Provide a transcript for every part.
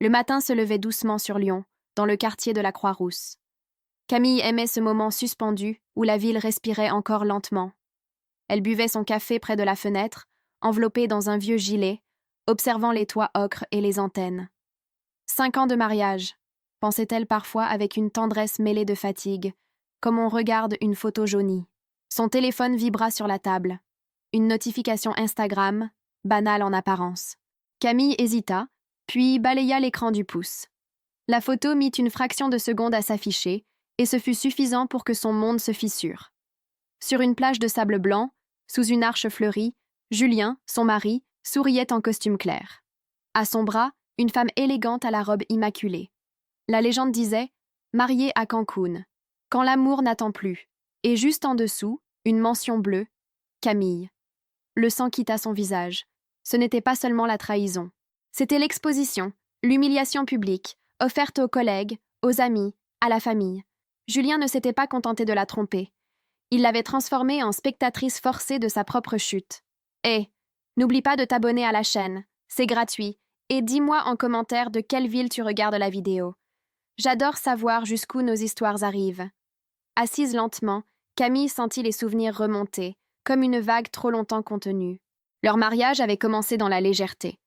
Le matin se levait doucement sur Lyon, dans le quartier de la Croix-Rousse. Camille aimait ce moment suspendu où la ville respirait encore lentement. Elle buvait son café près de la fenêtre, enveloppée dans un vieux gilet, observant les toits ocres et les antennes. 5 ans de mariage, pensait-elle parfois avec une tendresse mêlée de fatigue, comme on regarde une photo jaunie. Son téléphone vibra sur la table. Une notification Instagram, banale en apparence. Camille hésita, puis balaya l'écran du pouce. La photo mit une fraction de seconde à s'afficher, et ce fut suffisant pour que son monde se fissure. Sur une plage de sable blanc, sous une arche fleurie, Julien, son mari, souriait en costume clair. À son bras, une femme élégante à la robe immaculée. La légende disait « Mariée à Cancun, quand l'amour n'attend plus », et juste en dessous, une mention bleue « Camille ». Le sang quitta son visage. Ce n'était pas seulement la trahison. C'était l'exposition, l'humiliation publique, offerte aux collègues, aux amis, à la famille. Julien ne s'était pas contenté de la tromper. Il l'avait transformée en spectatrice forcée de sa propre chute. Hé, n'oublie pas de t'abonner à la chaîne, c'est gratuit, et dis-moi en commentaire de quelle ville tu regardes la vidéo. J'adore savoir jusqu'où nos histoires arrivent. Assise lentement, Camille sentit les souvenirs remonter, comme une vague trop longtemps contenue. Leur mariage avait commencé dans la légèreté.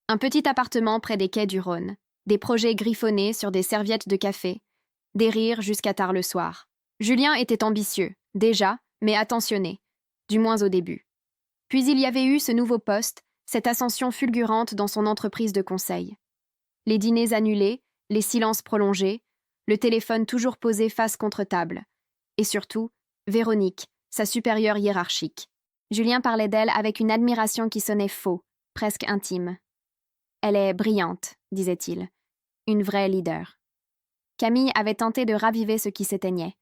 Un petit appartement près des quais du Rhône, des projets griffonnés sur des serviettes de café, des rires jusqu'à tard le soir. Julien était ambitieux, déjà, mais attentionné, du moins au début. Puis il y avait eu ce nouveau poste, cette ascension fulgurante dans son entreprise de conseil. Les dîners annulés, les silences prolongés, le téléphone toujours posé face contre table. Et surtout, Véronique, sa supérieure hiérarchique. Julien parlait d'elle avec une admiration qui sonnait faux, presque intime. Elle est brillante, disait-il. Une vraie leader. Camille avait tenté de raviver ce qui s'éteignait.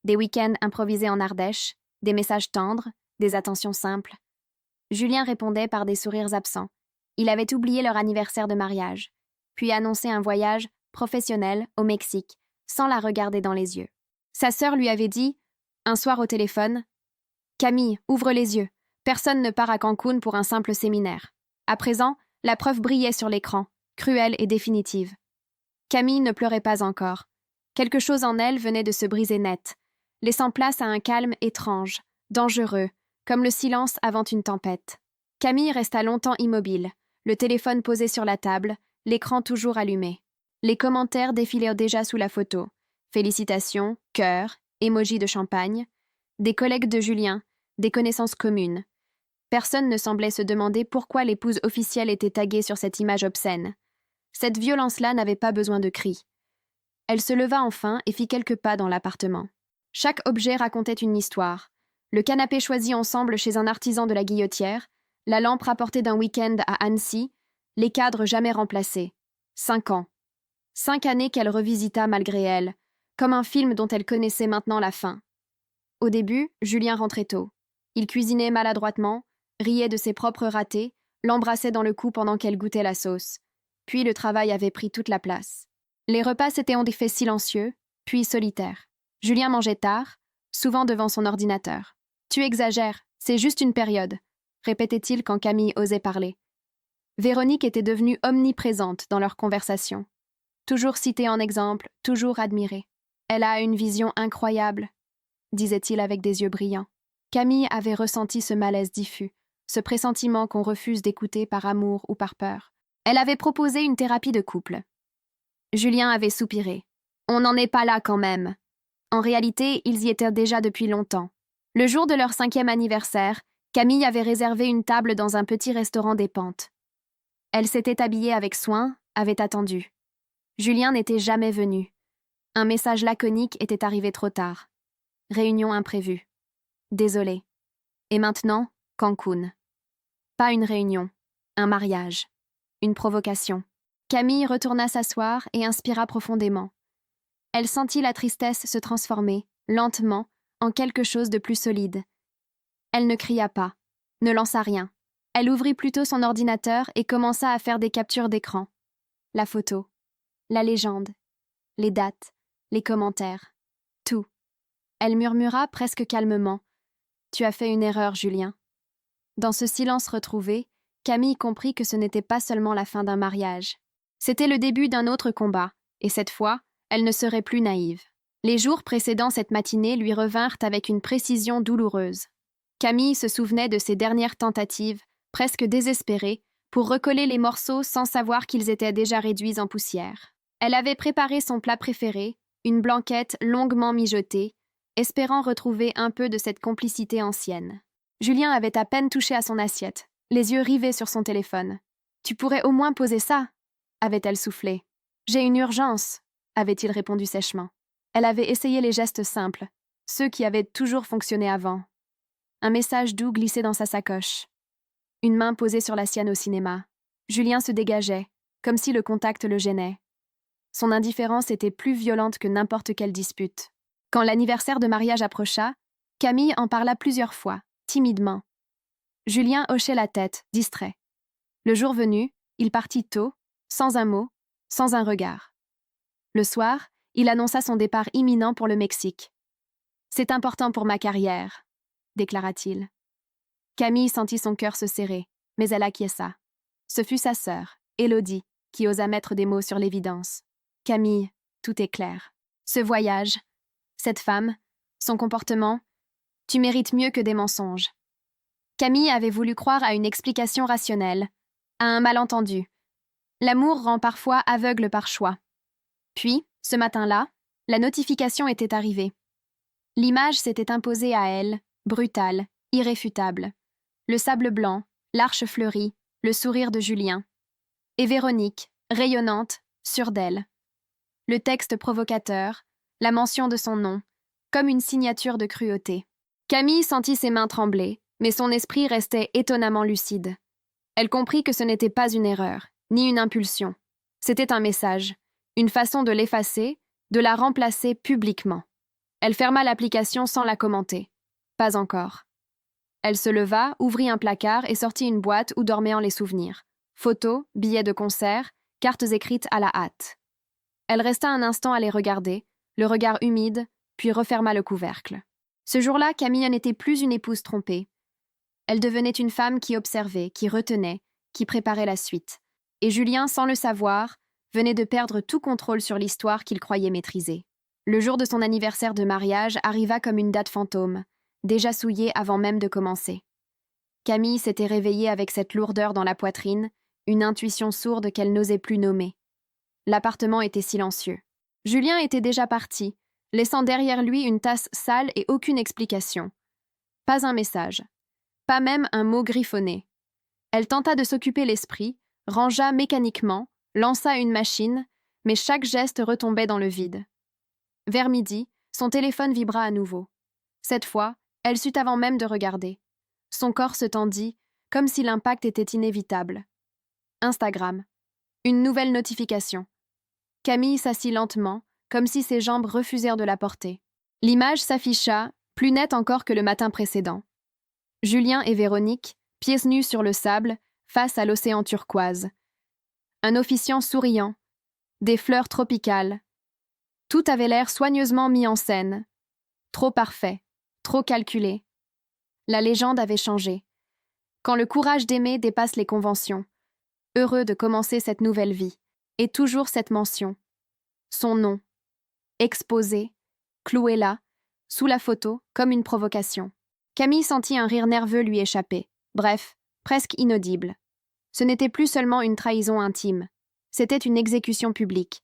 Des week-ends improvisés en Ardèche, des messages tendres, des attentions simples. Julien répondait par des sourires absents. Il avait oublié leur anniversaire de mariage, puis annoncé un voyage professionnel au Mexique, sans la regarder dans les yeux. Sa sœur lui avait dit, un soir au téléphone, « Camille, ouvre les yeux. Personne ne part à Cancun pour un simple séminaire. » À présent, la preuve brillait sur l'écran, cruelle et définitive. Camille ne pleurait pas encore. Quelque chose en elle venait de se briser net, laissant place à un calme étrange, dangereux, comme le silence avant une tempête. Camille resta longtemps immobile, le téléphone posé sur la table, l'écran toujours allumé. Les commentaires défilèrent déjà sous la photo. Félicitations, cœurs, émojis de champagne. Des collègues de Julien, des connaissances communes. Personne ne semblait se demander pourquoi l'épouse officielle était taguée sur cette image obscène. Cette violence-là n'avait pas besoin de cris. Elle se leva enfin et fit quelques pas dans l'appartement. Chaque objet racontait une histoire. Le canapé choisi ensemble chez un artisan de la Guillotière, la lampe rapportée d'un week-end à Annecy, les cadres jamais remplacés. 5 ans. 5 années qu'elle revisita malgré elle, comme un film dont elle connaissait maintenant la fin. Au début, Julien rentrait tôt. Il cuisinait maladroitement, riait de ses propres ratés, l'embrassait dans le cou pendant qu'elle goûtait la sauce. Puis le travail avait pris toute la place. Les repas s'étaient en effet silencieux, puis solitaires. Julien mangeait tard, souvent devant son ordinateur. « Tu exagères, c'est juste une période », répétait-il quand Camille osait parler. Véronique était devenue omniprésente dans leurs conversations. Toujours citée en exemple, toujours admirée. « Elle a une vision incroyable », disait-il avec des yeux brillants. Camille avait ressenti ce malaise diffus, ce pressentiment qu'on refuse d'écouter par amour ou par peur. Elle avait proposé une thérapie de couple. Julien avait soupiré. On n'en est pas là quand même. En réalité, ils y étaient déjà depuis longtemps. Le jour de leur 5e anniversaire, Camille avait réservé une table dans un petit restaurant des Pentes. Elle s'était habillée avec soin, avait attendu. Julien n'était jamais venu. Un message laconique était arrivé trop tard. Réunion imprévue. Désolé. Et maintenant, Cancun. Pas une réunion, un mariage. Une provocation. Camille retourna s'asseoir et inspira profondément. Elle sentit la tristesse se transformer, lentement, en quelque chose de plus solide. Elle ne cria pas, ne lança rien. Elle ouvrit plutôt son ordinateur et commença à faire des captures d'écran. La photo, la légende, les dates, les commentaires, tout. Elle murmura presque calmement. « Tu as fait une erreur, Julien. » Dans ce silence retrouvé, Camille comprit que ce n'était pas seulement la fin d'un mariage. C'était le début d'un autre combat, et cette fois, elle ne serait plus naïve. Les jours précédant cette matinée lui revinrent avec une précision douloureuse. Camille se souvenait de ses dernières tentatives, presque désespérées, pour recoller les morceaux sans savoir qu'ils étaient déjà réduits en poussière. Elle avait préparé son plat préféré, une blanquette longuement mijotée, espérant retrouver un peu de cette complicité ancienne. Julien avait à peine touché à son assiette, les yeux rivés sur son téléphone. « Tu pourrais au moins poser ça ?» avait-elle soufflé. « J'ai une urgence », avait-il répondu sèchement. Elle avait essayé les gestes simples, ceux qui avaient toujours fonctionné avant. Un message doux glissait dans sa sacoche. Une main posée sur la sienne au cinéma. Julien se dégageait, comme si le contact le gênait. Son indifférence était plus violente que n'importe quelle dispute. Quand l'anniversaire de mariage approcha, Camille en parla plusieurs fois, timidement. Julien hochait la tête, distrait. Le jour venu, il partit tôt, sans un mot, sans un regard. Le soir, il annonça son départ imminent pour le Mexique. « C'est important pour ma carrière », déclara-t-il. Camille sentit son cœur se serrer, mais elle acquiesça. Ce fut sa sœur, Élodie, qui osa mettre des mots sur l'évidence. « Camille, tout est clair. Ce voyage, cette femme, son comportement, tu mérites mieux que des mensonges. » Camille avait voulu croire à une explication rationnelle, à un malentendu. L'amour rend parfois aveugle par choix. Puis, ce matin-là, la notification était arrivée. L'image s'était imposée à elle, brutale, irréfutable. Le sable blanc, l'arche fleurie, le sourire de Julien. Et Véronique, rayonnante, sûre d'elle. Le texte provocateur, la mention de son nom, comme une signature de cruauté. Camille sentit ses mains trembler, mais son esprit restait étonnamment lucide. Elle comprit que ce n'était pas une erreur, ni une impulsion. C'était un message, une façon de l'effacer, de la remplacer publiquement. Elle ferma l'application sans la commenter. Pas encore. Elle se leva, ouvrit un placard et sortit une boîte où dormaient les souvenirs. Photos, billets de concert, cartes écrites à la hâte. Elle resta un instant à les regarder, le regard humide, puis referma le couvercle. Ce jour-là, Camille n'était plus une épouse trompée. Elle devenait une femme qui observait, qui retenait, qui préparait la suite. Et Julien, sans le savoir, venait de perdre tout contrôle sur l'histoire qu'il croyait maîtriser. Le jour de son anniversaire de mariage arriva comme une date fantôme, déjà souillée avant même de commencer. Camille s'était réveillée avec cette lourdeur dans la poitrine, une intuition sourde qu'elle n'osait plus nommer. L'appartement était silencieux. Julien était déjà parti, laissant derrière lui une tasse sale et aucune explication. Pas un message. Pas même un mot griffonné. Elle tenta de s'occuper l'esprit, rangea mécaniquement, lança une machine, mais chaque geste retombait dans le vide. Vers midi, son téléphone vibra à nouveau. Cette fois, elle sut avant même de regarder. Son corps se tendit, comme si l'impact était inévitable. Instagram. Une nouvelle notification. Camille s'assit lentement, comme si ses jambes refusèrent de la porter. L'image s'afficha, plus nette encore que le matin précédent. Julien et Véronique, pieds nus sur le sable, face à l'océan turquoise. Un officiant souriant, des fleurs tropicales. Tout avait l'air soigneusement mis en scène. Trop parfait, trop calculé. La légende avait changé. Quand le courage d'aimer dépasse les conventions. Heureux de commencer cette nouvelle vie. Et toujours cette mention. Son nom. Exposé, cloué là, sous la photo, comme une provocation. Camille sentit un rire nerveux lui échapper. Bref, presque inaudible. Ce n'était plus seulement une trahison intime. C'était une exécution publique.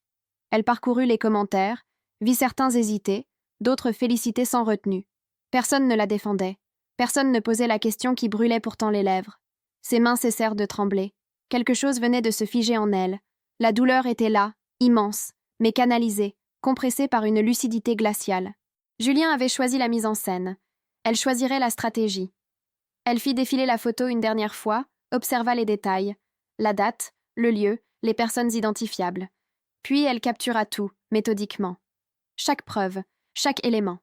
Elle parcourut les commentaires, vit certains hésiter, d'autres féliciter sans retenue. Personne ne la défendait. Personne ne posait la question qui brûlait pourtant les lèvres. Ses mains cessèrent de trembler. Quelque chose venait de se figer en elle. La douleur était là, immense, mais canalisée, compressée par une lucidité glaciale. Julien avait choisi la mise en scène. Elle choisirait la stratégie. Elle fit défiler la photo une dernière fois, observa les détails, la date, le lieu, les personnes identifiables. Puis elle captura tout, méthodiquement. Chaque preuve, chaque élément.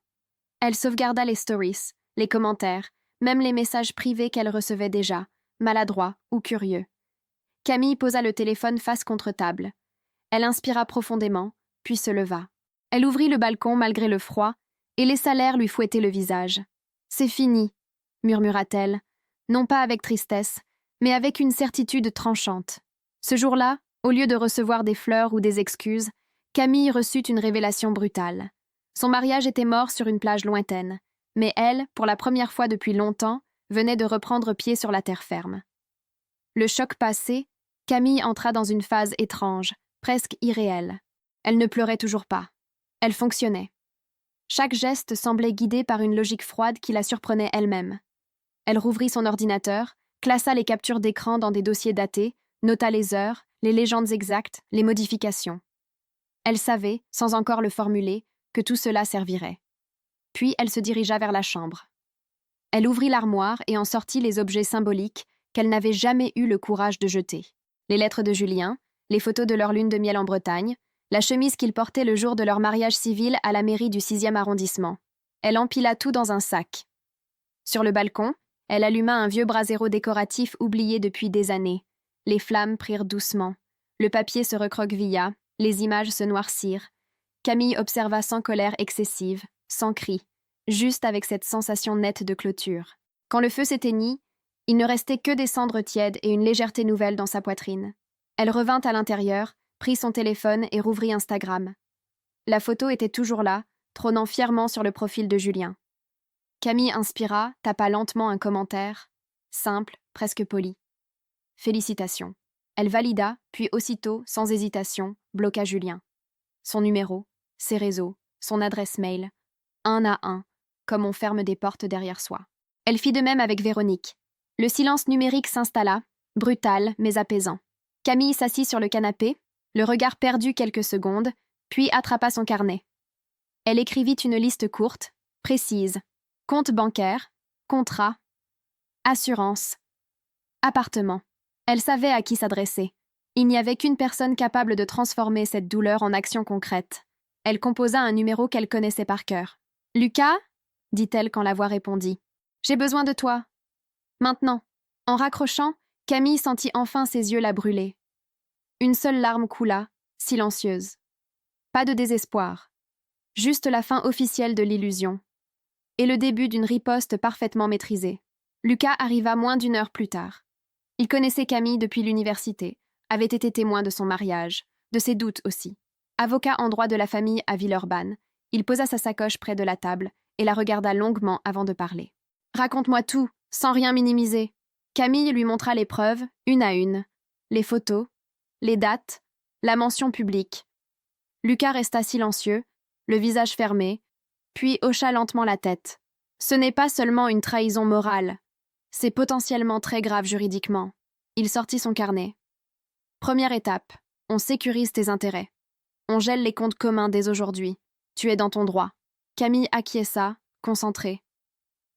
Elle sauvegarda les stories, les commentaires, même les messages privés qu'elle recevait déjà, maladroits ou curieux. Camille posa le téléphone face contre table. Elle inspira profondément, puis se leva. Elle ouvrit le balcon malgré le froid et laissa l'air lui fouetter le visage. « C'est fini », murmura-t-elle, non pas avec tristesse, mais avec une certitude tranchante. Ce jour-là, Au lieu de recevoir des fleurs ou des excuses, Camille reçut une révélation brutale. Son mariage était mort sur une plage lointaine, mais elle, pour la première fois depuis longtemps, venait de reprendre pied sur la terre ferme. Le choc passé, Camille entra dans une phase étrange, presque irréelle. Elle ne pleurait toujours pas. Elle fonctionnait. Chaque geste semblait guidé par une logique froide qui la surprenait elle-même. Elle rouvrit son ordinateur, classa les captures d'écran dans des dossiers datés, nota les heures, les légendes exactes, les modifications. Elle savait, sans encore le formuler, que tout cela servirait. Puis elle se dirigea vers la chambre. Elle ouvrit l'armoire et en sortit les objets symboliques qu'elle n'avait jamais eu le courage de jeter. Les lettres de Julien, les photos de leur lune de miel en Bretagne, la chemise qu'ils portaient le jour de leur mariage civil à la mairie du 6e arrondissement. Elle empila tout dans un sac. Sur le balcon, elle alluma un vieux brasero décoratif oublié depuis des années. Les flammes prirent doucement. Le papier se recroquevilla, les images se noircirent. Camille observa sans colère excessive, sans cri, juste avec cette sensation nette de clôture. Quand le feu s'éteignit, il ne restait que des cendres tièdes et une légèreté nouvelle dans sa poitrine. Elle revint à l'intérieur, prit son téléphone et rouvrit Instagram. La photo était toujours là, trônant fièrement sur le profil de Julien. Camille inspira, tapa lentement un commentaire, simple, presque poli. Félicitations. Elle valida, puis aussitôt, sans hésitation, bloqua Julien. Son numéro, ses réseaux, son adresse mail, un à un, comme on ferme des portes derrière soi. Elle fit de même avec Véronique. Le silence numérique s'installa, brutal mais apaisant. Camille s'assit sur le canapé, le regard perdu quelques secondes, puis attrapa son carnet. Elle écrivit une liste courte, précise. Compte bancaire, contrat, assurance, appartement. Elle savait à qui s'adresser. Il n'y avait qu'une personne capable de transformer cette douleur en action concrète. Elle composa un numéro qu'elle connaissait par cœur. « Lucas ?» dit-elle quand la voix répondit. « J'ai besoin de toi. » Maintenant. En raccrochant, Camille sentit enfin ses yeux la brûler. Une seule larme coula, silencieuse. Pas de désespoir. Juste la fin officielle de l'illusion. Et le début d'une riposte parfaitement maîtrisée. Lucas arriva moins d'1 heure plus tard. Il connaissait Camille depuis l'université, avait été témoin de son mariage, de ses doutes aussi. Avocat en droit de la famille à Villeurbanne, il posa sa sacoche près de la table et la regarda longuement avant de parler. « Raconte-moi tout, sans rien minimiser. » Camille lui montra les preuves, une à une. Les photos, les dates, la mention publique. Lucas resta silencieux, le visage fermé, puis hocha lentement la tête. Ce n'est pas seulement une trahison morale, c'est potentiellement très grave juridiquement. Il sortit son carnet. Première étape, on sécurise tes intérêts. On gèle les comptes communs dès aujourd'hui. Tu es dans ton droit. Camille acquiesça, concentrée.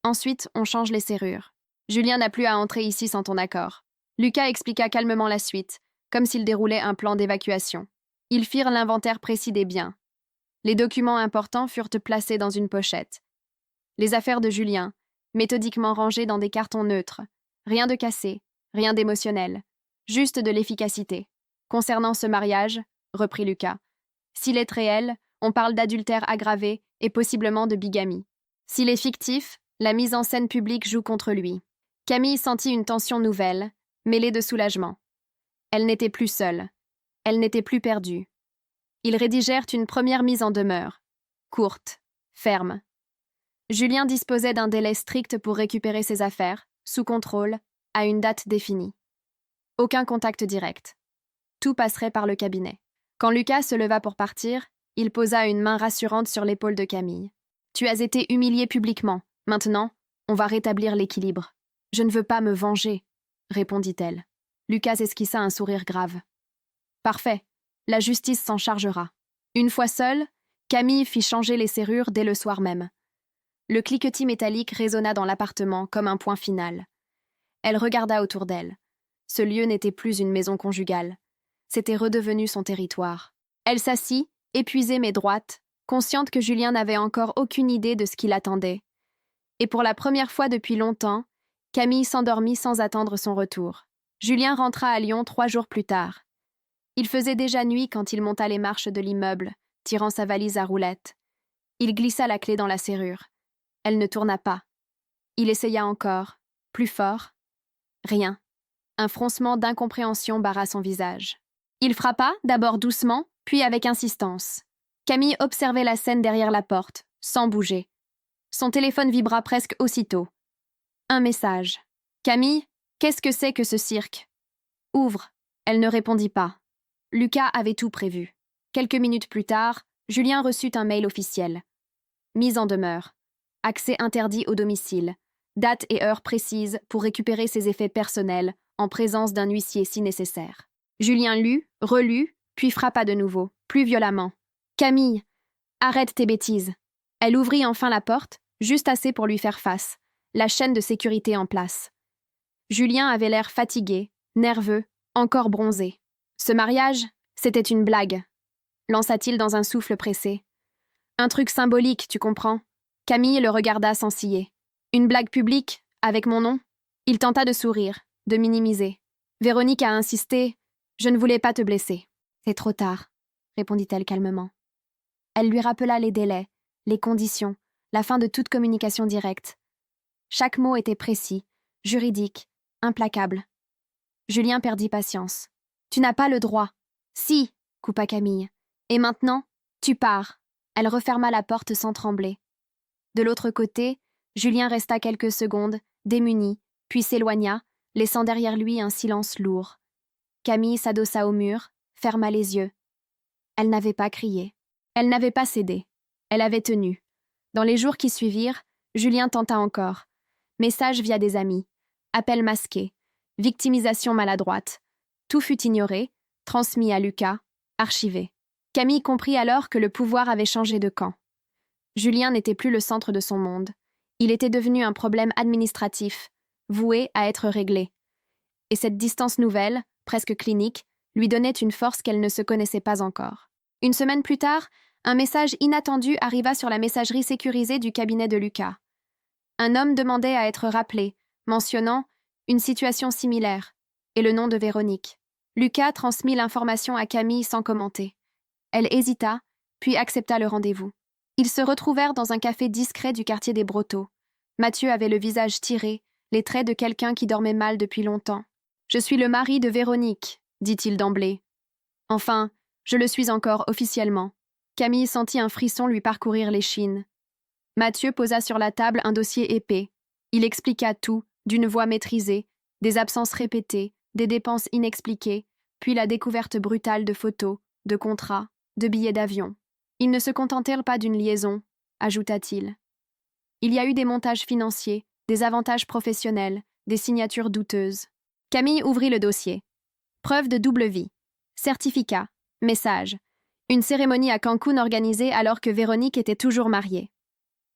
Ensuite, on change les serrures. Julien n'a plus à entrer ici sans ton accord. Lucas expliqua calmement la suite, comme s'il déroulait un plan d'évacuation. Ils firent l'inventaire précis des biens. Les documents importants furent placés dans une pochette. Les affaires de Julien, méthodiquement rangées dans des cartons neutres. Rien de cassé, rien d'émotionnel. Juste de l'efficacité. Concernant ce mariage, reprit Lucas, s'il est réel, on parle d'adultère aggravé et possiblement de bigamie. S'il est fictif, la mise en scène publique joue contre lui. Camille sentit une tension nouvelle, mêlée de soulagement. Elle n'était plus seule. Elle n'était plus perdue. Ils rédigèrent une première mise en demeure. Courte, ferme. Julien disposait d'un délai strict pour récupérer ses affaires, sous contrôle, à une date définie. Aucun contact direct. Tout passerait par le cabinet. Quand Lucas se leva pour partir, il posa une main rassurante sur l'épaule de Camille. « Tu as été humiliée publiquement. Maintenant, on va rétablir l'équilibre. »« Je ne veux pas me venger, » répondit-elle. Lucas esquissa un sourire grave. « Parfait. La justice s'en chargera. » Une fois seule, Camille fit changer les serrures dès le soir même. Le cliquetis métallique résonna dans l'appartement comme un point final. Elle regarda autour d'elle. Ce lieu n'était plus une maison conjugale. C'était redevenu son territoire. Elle s'assit, épuisée mais droite, consciente que Julien n'avait encore aucune idée de ce qui l'attendait. Et pour la première fois depuis longtemps, Camille s'endormit sans attendre son retour. Julien rentra à Lyon 3 jours plus tard. Il faisait déjà nuit quand il monta les marches de l'immeuble, tirant sa valise à roulettes. Il glissa la clé dans la serrure. Elle ne tourna pas. Il essaya encore, plus fort. Rien. Un froncement d'incompréhension barra son visage. Il frappa, d'abord doucement, puis avec insistance. Camille observait la scène derrière la porte, sans bouger. Son téléphone vibra presque aussitôt. Un message. Camille, qu'est-ce que c'est que ce cirque? Ouvre. Elle ne répondit pas. Lucas avait tout prévu. Quelques minutes plus tard, Julien reçut un mail officiel. Mise en demeure. Accès interdit au domicile. Date et heure précise pour récupérer ses effets personnels en présence d'un huissier si nécessaire. Julien lut, relut, puis frappa de nouveau, plus violemment. Camille, arrête tes bêtises. Elle ouvrit enfin la porte, juste assez pour lui faire face, la chaîne de sécurité en place. Julien avait l'air fatigué, nerveux, encore bronzé. Ce mariage, c'était une blague, lança-t-il dans un souffle pressé. Un truc symbolique, tu comprends? Camille le regarda sans ciller. Une blague publique, avec mon nom? Il tenta de sourire, de minimiser. Véronique a insisté. Je ne voulais pas te blesser. C'est trop tard, répondit-elle calmement. Elle lui rappela les délais, les conditions, la fin de toute communication directe. Chaque mot était précis, juridique, implacable. Julien perdit patience. Tu n'as pas le droit. Si, coupa Camille. Et maintenant, tu pars. Elle referma la porte sans trembler. De l'autre côté, Julien resta quelques secondes, démuni, puis s'éloigna, laissant derrière lui un silence lourd. Camille s'adossa au mur, ferma les yeux. Elle n'avait pas crié. Elle n'avait pas cédé. Elle avait tenu. Dans les jours qui suivirent, Julien tenta encore. Messages via des amis. Appels masqués. Victimisation maladroite. Tout fut ignoré, transmis à Lucas, archivé. Camille comprit alors que le pouvoir avait changé de camp. Julien n'était plus le centre de son monde. Il était devenu un problème administratif, voué à être réglé. Et cette distance nouvelle, presque clinique, lui donnait une force qu'elle ne se connaissait pas encore. Une semaine plus tard, un message inattendu arriva sur la messagerie sécurisée du cabinet de Lucas. Un homme demandait à être rappelé, mentionnant une situation similaire et le nom de Véronique. Lucas transmit l'information à Camille sans commenter. Elle hésita, puis accepta le rendez-vous. Ils se retrouvèrent dans un café discret du quartier des Brotteaux. Mathieu avait le visage tiré, les traits de quelqu'un qui dormait mal depuis longtemps. « Je suis le mari de Véronique », dit-il d'emblée. « Enfin, je le suis encore officiellement. » Camille sentit un frisson lui parcourir l'échine. Mathieu posa sur la table un dossier épais. Il expliqua tout, d'une voix maîtrisée, des absences répétées, des dépenses inexpliquées, puis la découverte brutale de photos, de contrats, de billets d'avion. Ils ne se contentèrent pas d'une liaison, ajouta-t-il. Il y a eu des montages financiers, des avantages professionnels, des signatures douteuses. Camille ouvrit le dossier. Preuve de double vie. Certificat. Message. Une cérémonie à Cancun organisée alors que Véronique était toujours mariée.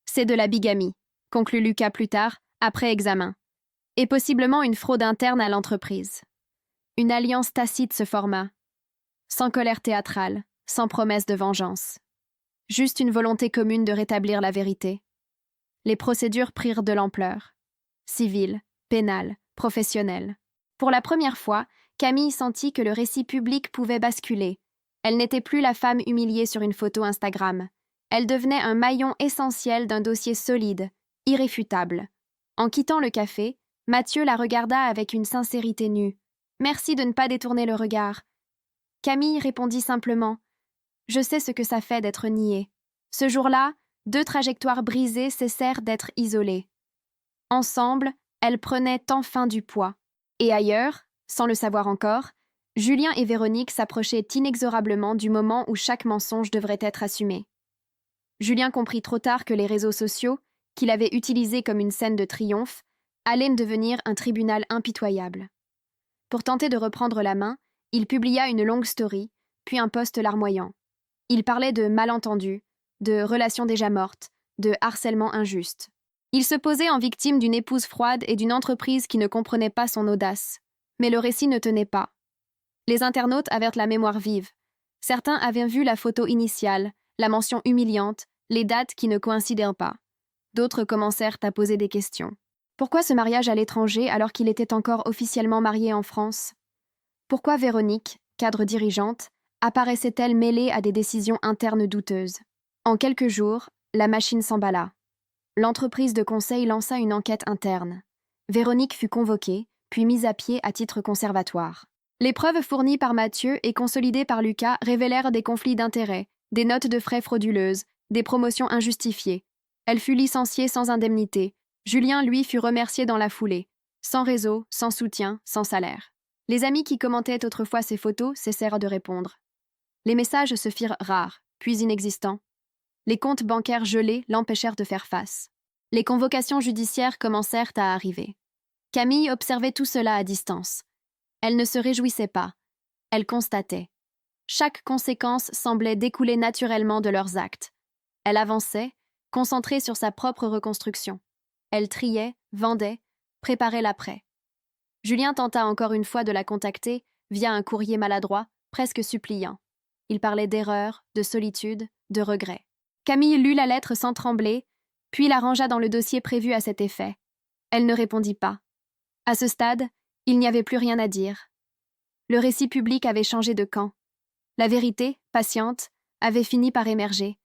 C'est de la bigamie, conclut Lucas plus tard, après examen. Et possiblement une fraude interne à l'entreprise. Une alliance tacite se forma. Sans colère théâtrale, sans promesse de vengeance. Juste une volonté commune de rétablir la vérité. Les procédures prirent de l'ampleur. Civiles, pénales, professionnelles. Pour la première fois, Camille sentit que le récit public pouvait basculer. Elle n'était plus la femme humiliée sur une photo Instagram. Elle devenait un maillon essentiel d'un dossier solide, irréfutable. En quittant le café, Mathieu la regarda avec une sincérité nue. « Merci de ne pas détourner le regard. » Camille répondit simplement. « Je sais ce que ça fait d'être niée. » Ce jour-là, 2 trajectoires brisées cessèrent d'être isolées. Ensemble, elles prenaient enfin du poids. Et ailleurs, sans le savoir encore, Julien et Véronique s'approchaient inexorablement du moment où chaque mensonge devrait être assumé. Julien comprit trop tard que les réseaux sociaux, qu'il avait utilisés comme une scène de triomphe, allaient devenir un tribunal impitoyable. Pour tenter de reprendre la main, il publia une longue story, puis un post larmoyant. Il parlait de malentendus, de relations déjà mortes, de harcèlement injuste. Il se posait en victime d'une épouse froide et d'une entreprise qui ne comprenait pas son audace. Mais le récit ne tenait pas. Les internautes avaient la mémoire vive. Certains avaient vu la photo initiale, la mention humiliante, les dates qui ne coïncidaient pas. D'autres commencèrent à poser des questions. Pourquoi ce mariage à l'étranger alors qu'il était encore officiellement marié en France? Pourquoi Véronique, cadre dirigeante, apparaissait-elle mêlée à des décisions internes douteuses? En quelques jours, la machine s'emballa. L'entreprise de conseil lança une enquête interne. Véronique fut convoquée, puis mise à pied à titre conservatoire. Les preuves fournies par Mathieu et consolidées par Lucas révélèrent des conflits d'intérêts, des notes de frais frauduleuses, des promotions injustifiées. Elle fut licenciée sans indemnité. Julien, lui, fut remercié dans la foulée. Sans réseau, sans soutien, sans salaire. Les amis qui commentaient autrefois ces photos cessèrent de répondre. Les messages se firent rares, puis inexistants. Les comptes bancaires gelés l'empêchèrent de faire face. Les convocations judiciaires commencèrent à arriver. Camille observait tout cela à distance. Elle ne se réjouissait pas. Elle constatait. Chaque conséquence semblait découler naturellement de leurs actes. Elle avançait, concentrée sur sa propre reconstruction. Elle triait, vendait, préparait l'après. Julien tenta encore une fois de la contacter via un courrier maladroit, presque suppliant. Il parlait d'erreur, de solitude, de regret. Camille lut la lettre sans trembler, puis la rangea dans le dossier prévu à cet effet. Elle ne répondit pas. À ce stade, il n'y avait plus rien à dire. Le récit public avait changé de camp. La vérité, patiente, avait fini par émerger.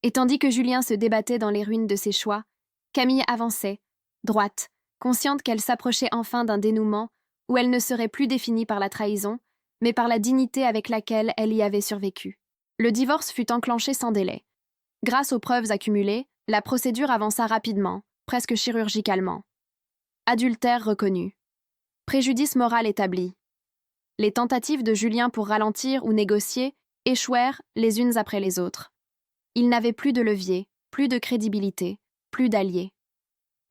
Et tandis que Julien se débattait dans les ruines de ses choix, Camille avançait, droite, consciente qu'elle s'approchait enfin d'un dénouement où elle ne serait plus définie par la trahison, mais par la dignité avec laquelle elle y avait survécu. Le divorce fut enclenché sans délai. Grâce aux preuves accumulées, la procédure avança rapidement, presque chirurgicalement. Adultère reconnu. Préjudice moral établi. Les tentatives de Julien pour ralentir ou négocier échouèrent les unes après les autres. Il n'avait plus de levier, plus de crédibilité, plus d'alliés.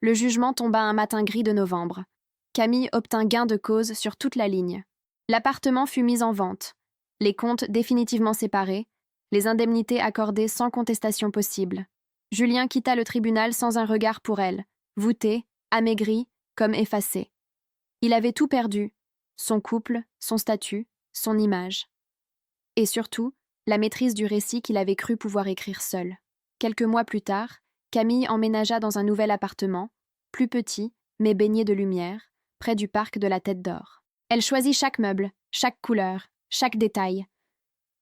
Le jugement tomba un matin gris de novembre. Camille obtint gain de cause sur toute la ligne. L'appartement fut mis en vente, les comptes définitivement séparés, les indemnités accordées sans contestation possible. Julien quitta le tribunal sans un regard pour elle, voûté, amaigri, comme effacé. Il avait tout perdu, son couple, son statut, son image. Et surtout, la maîtrise du récit qu'il avait cru pouvoir écrire seul. Quelques mois plus tard, Camille emménagea dans un nouvel appartement, plus petit, mais baigné de lumière, près du parc de la Tête d'Or. Elle choisit chaque meuble, chaque couleur, chaque détail.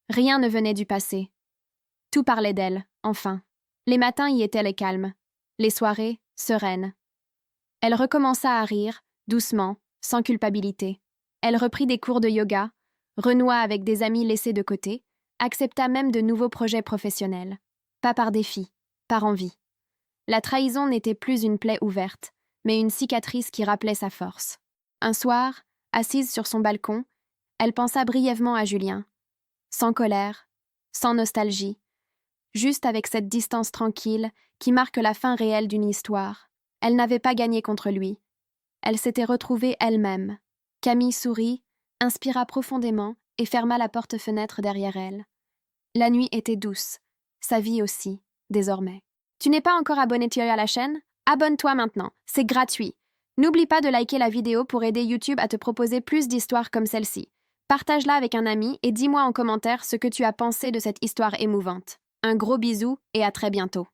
Rien ne venait du passé. Tout parlait d'elle, enfin. Les matins y étaient les calmes, les soirées, sereines. Elle recommença à rire, doucement, sans culpabilité. Elle reprit des cours de yoga, renoua avec des amis laissés de côté, accepta même de nouveaux projets professionnels. Pas par défi, par envie. La trahison n'était plus une plaie ouverte, mais une cicatrice qui rappelait sa force. Un soir, assise sur son balcon, elle pensa brièvement à Julien. Sans colère, sans nostalgie, juste avec cette distance tranquille qui marque la fin réelle d'une histoire. Elle n'avait pas gagné contre lui. Elle s'était retrouvée elle-même. Camille sourit, inspira profondément et ferma la porte-fenêtre derrière elle. La nuit était douce, sa vie aussi, désormais. Tu n'es pas encore abonné à la chaîne? Abonne-toi maintenant, c'est gratuit. N'oublie pas de liker la vidéo pour aider YouTube à te proposer plus d'histoires comme celle-ci. Partage-la avec un ami et dis-moi en commentaire ce que tu as pensé de cette histoire émouvante. Un gros bisou et à très bientôt.